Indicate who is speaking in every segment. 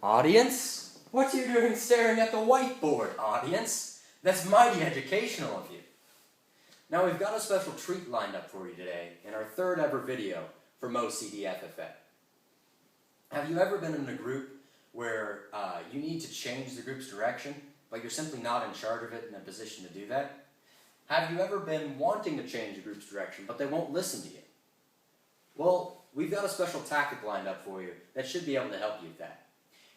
Speaker 1: Audience? What are you doing staring at the whiteboard, audience? That's mighty educational of you. Now we've got a special treat lined up for you today in our third ever video for MoCDFFA. Have you ever been in a group where you need to change the group's direction, but you're simply not in charge of it in a position to do that? Have you ever been wanting to change the group's direction, but they won't listen to you? Well, we've got a special tactic lined up for you that should be able to help you with that.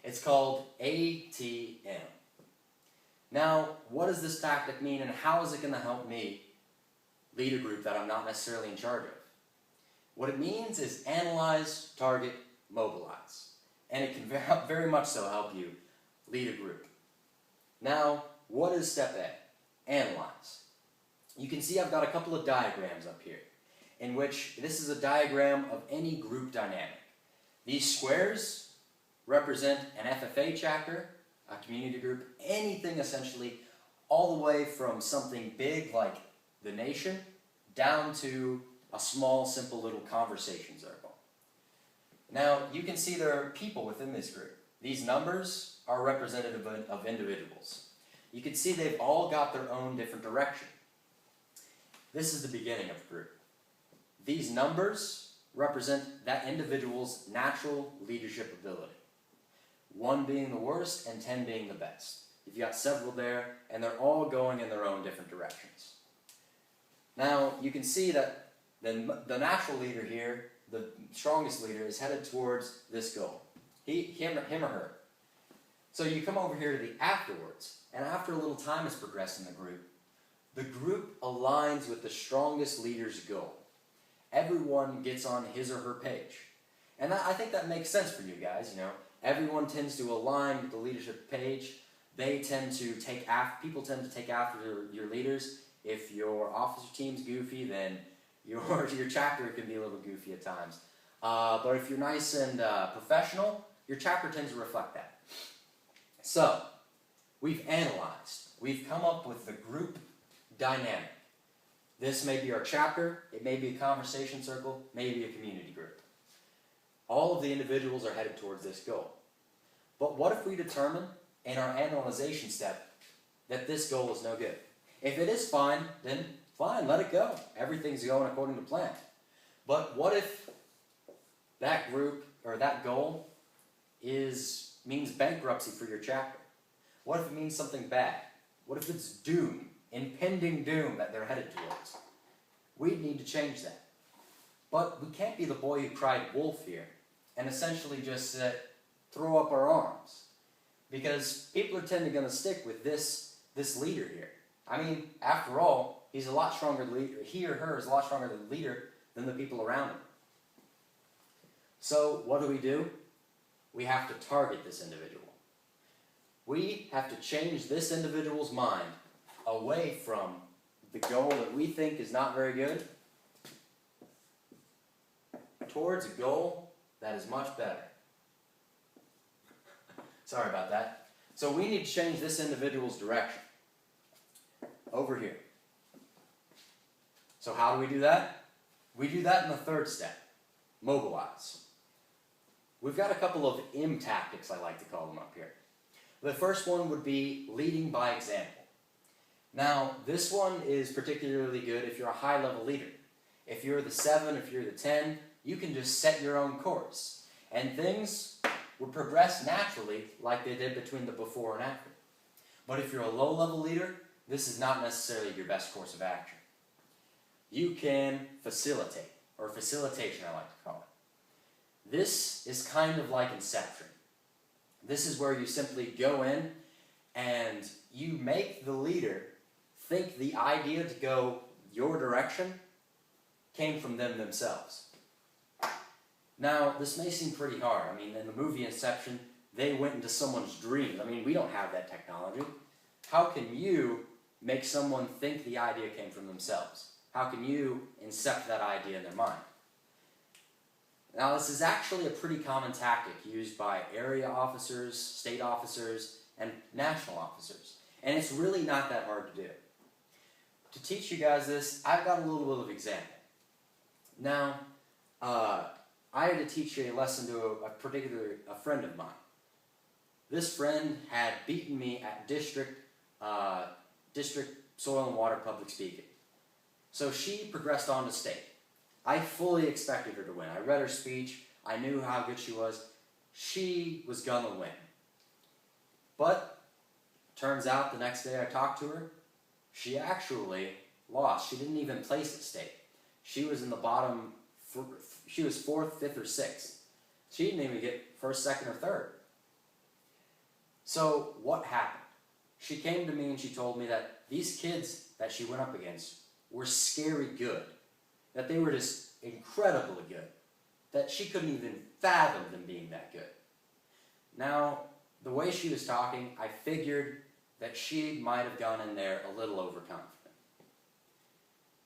Speaker 1: It's called ATM. Now, what does this tactic mean, and how is it going to help me lead a group that I'm not necessarily in charge of? What it means is analyze, target, mobilize. And it can very much so help you lead a group. Now, what is step A? Analyze. You can see I've got a couple of diagrams up here, in which this is a diagram of any group dynamic. These squares represent an FFA chapter, a community group, anything essentially, all the way from something big like the nation, down to a small, simple little conversation circle. Now, you can see there are people within this group. These numbers are representative of individuals. You can see they've all got their own different direction. This is the beginning of the group. These numbers represent that individual's natural leadership ability. 1 being the worst and 10 being the best. You've got several there, and they're all going in their own different directions. Now, you can see that the natural leader here, the strongest leader, is headed towards this goal. Him or her. So you come over here to the afterwards, and after a little time has progressed in the group aligns with the strongest leader's goal. Everyone gets on his or her page. And I think that makes sense for you guys, you know. Everyone tends to align with the leadership page. People tend to take after your leaders. If your officer team's goofy, then your chapter can be a little goofy at times. But if you're nice and professional, your chapter tends to reflect that. So, we've analyzed. We've come up with the group dynamic. This may be our chapter, it may be a conversation circle, maybe a community group. All of the individuals are headed towards this goal. But what if we determine in our analyzation step that this goal is no good? If it is fine, then fine, let it go. Everything's going according to plan. But what if that group or that goal means bankruptcy for your chapter? What if it means something bad? What if it's doom, impending doom that they're headed towards? We need to change that. But we can't be the boy who cried wolf here and essentially just throw up our arms. Because people are tending to stick with this leader here. I mean, after all, he's a lot stronger leader. He or her is a lot stronger leader than the people around him. So what do? We have to target this individual. We have to change this individual's mind away from the goal that we think is not very good towards a goal that is much better. Sorry about that. So we need to change this individual's direction. Over here. So how do we do that? We do that in the third step. Mobilize. We've got a couple of M tactics, I like to call them up here. The first one would be leading by example. Now, this one is particularly good if you're a high-level leader. If you're the 7, if you're the 10, you can just set your own course. And things will progress naturally like they did between the before and after. But if you're a low-level leader, this is not necessarily your best course of action. You can facilitate, or facilitation I like to call it. This is kind of like Inception. This is where you simply go in and you make the leader think the idea to go your direction came from them themselves. Now, this may seem pretty hard. I mean, in the movie Inception, they went into someone's dreams. I mean, we don't have that technology. How can you make someone think the idea came from themselves? How can you incept that idea in their mind? Now, this is actually a pretty common tactic used by area officers, state officers, and national officers. And it's really not that hard to do. To teach you guys this, I've got a little bit of example. Now, I had to teach a lesson to a friend of mine. This friend had beaten me at district soil and water public speaking. So she progressed on to state. I fully expected her to win. I read her speech. I knew how good she was. She was gonna win. But turns out the next day I talked to her, she actually lost. She didn't even place at state. She was in the bottom, she was 4th, 5th, or 6th. She didn't even get 1st, 2nd, or 3rd. So what happened? She came to me and she told me that these kids that she went up against were scary good. That they were just incredibly good. That she couldn't even fathom them being that good. Now, the way she was talking, I figured that she might have gone in there a little overconfident.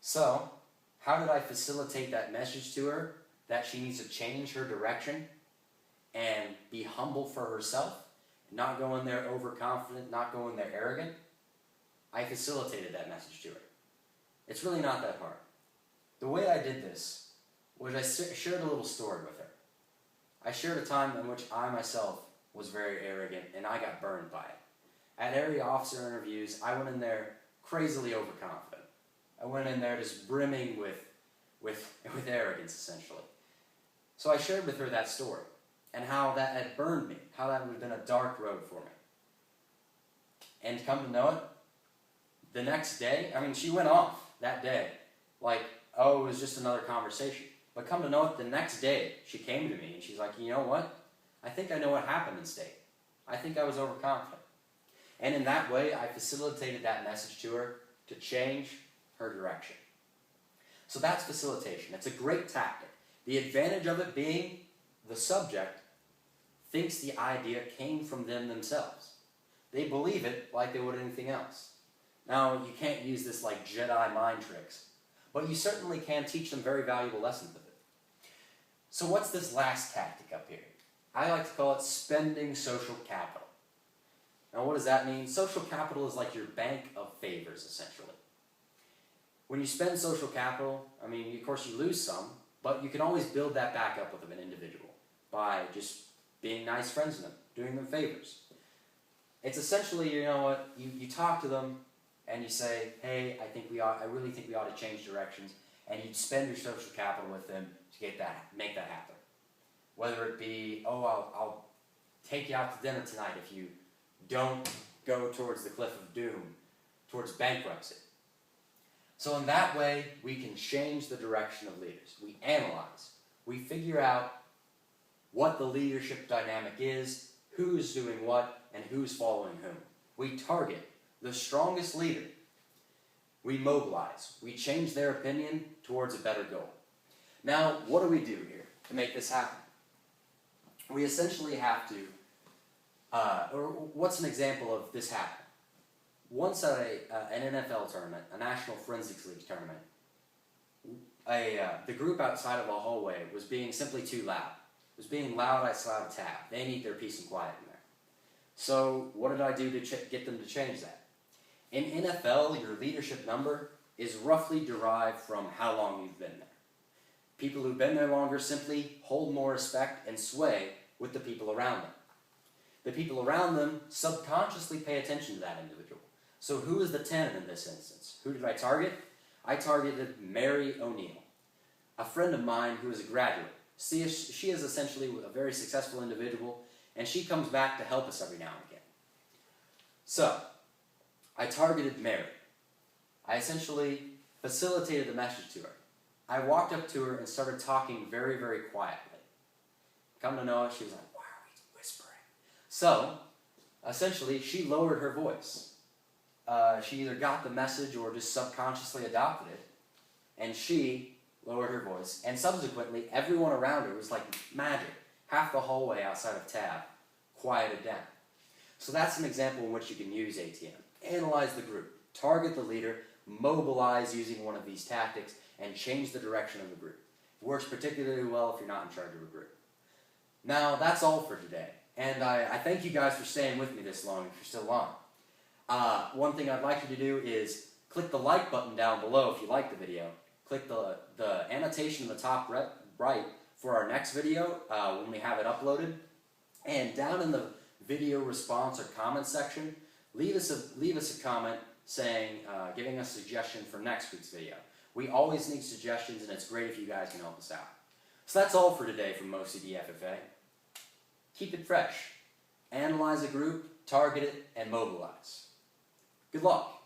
Speaker 1: So, how did I facilitate that message to her? That she needs to change her direction and be humble for herself, not go in there overconfident, not go in there arrogant. I facilitated that message to her. It's really not that hard. The way I did this was I shared a little story with her. I shared a time in which I myself was very arrogant and I got burned by it. At area officer interviews, I went in there crazily overconfident. I went in there just brimming with arrogance, essentially. So I shared with her that story and how that had burned me, how that would have been a dark road for me. And come to know it, the next day, she went off that day like, oh, it was just another conversation. But come to know it, the next day, she came to me and she's like, you know what? I think I know what happened in state. I think I was overconfident. And in that way, I facilitated that message to her to change her direction. So that's facilitation. It's a great tactic. The advantage of it being the subject thinks the idea came from them themselves. They believe it like they would anything else. Now, you can't use this like Jedi mind tricks, but you certainly can teach them very valuable lessons with it. So what's this last tactic up here? I like to call it spending social capital. Now what does that mean? Social capital is like your bank of favors, essentially. When you spend social capital, of course you lose some, but you can always build that back up with an individual by just being nice friends with them, doing them favors. It's essentially, you know what, you talk to them and you say, hey, I really think we ought to change directions, and you spend your social capital with them to make that happen. Whether it be, oh, I'll take you out to dinner tonight if you don't go towards the cliff of doom, towards bankruptcy. So in that way, we can change the direction of leaders. We analyze. We figure out what the leadership dynamic is, who's doing what, and who's following whom. We target the strongest leader. We mobilize. We change their opinion towards a better goal. Now, what do we do here to make this happen? We essentially have to, or what's an example of this happening? Once at an NFL tournament, a National Forensics League tournament, the group outside of a hallway was being simply too loud. It was being loud outside of tab. They need their peace and quiet in there. So what did I do to get them to change that? In NFL, your leadership number is roughly derived from how long you've been there. People who've been there longer simply hold more respect and sway with the people around them. The people around them subconsciously pay attention to that individual. So who is the 10 in this instance? Who did I target? I targeted Mary O'Neill, a friend of mine who is a graduate. She is essentially a very successful individual, and she comes back to help us every now and again. So, I targeted Mary. I essentially facilitated the message to her. I walked up to her and started talking very, very quietly. Come to know it, she was like, why are we whispering? So, essentially, she lowered her voice. She either got the message or just subconsciously adopted it, and she lowered her voice. And subsequently, everyone around her was like magic. Half the hallway outside of tab quieted down. So that's an example in which you can use ATM. Analyze the group, target the leader, mobilize using one of these tactics, and change the direction of the group. It works particularly well if you're not in charge of a group. Now, that's all for today. And I thank you guys for staying with me this long if you're still on. One thing I'd like you to do is click the like button down below if you like the video. Click the annotation in the top right for our next video when we have it uploaded. And down in the video response or comment section, leave us a comment saying, giving us a suggestion for next week's video. We always need suggestions, and it's great if you guys can help us out. So that's all for today from OCD FFA. Keep it fresh. Analyze a group, target it, and mobilize. Good luck.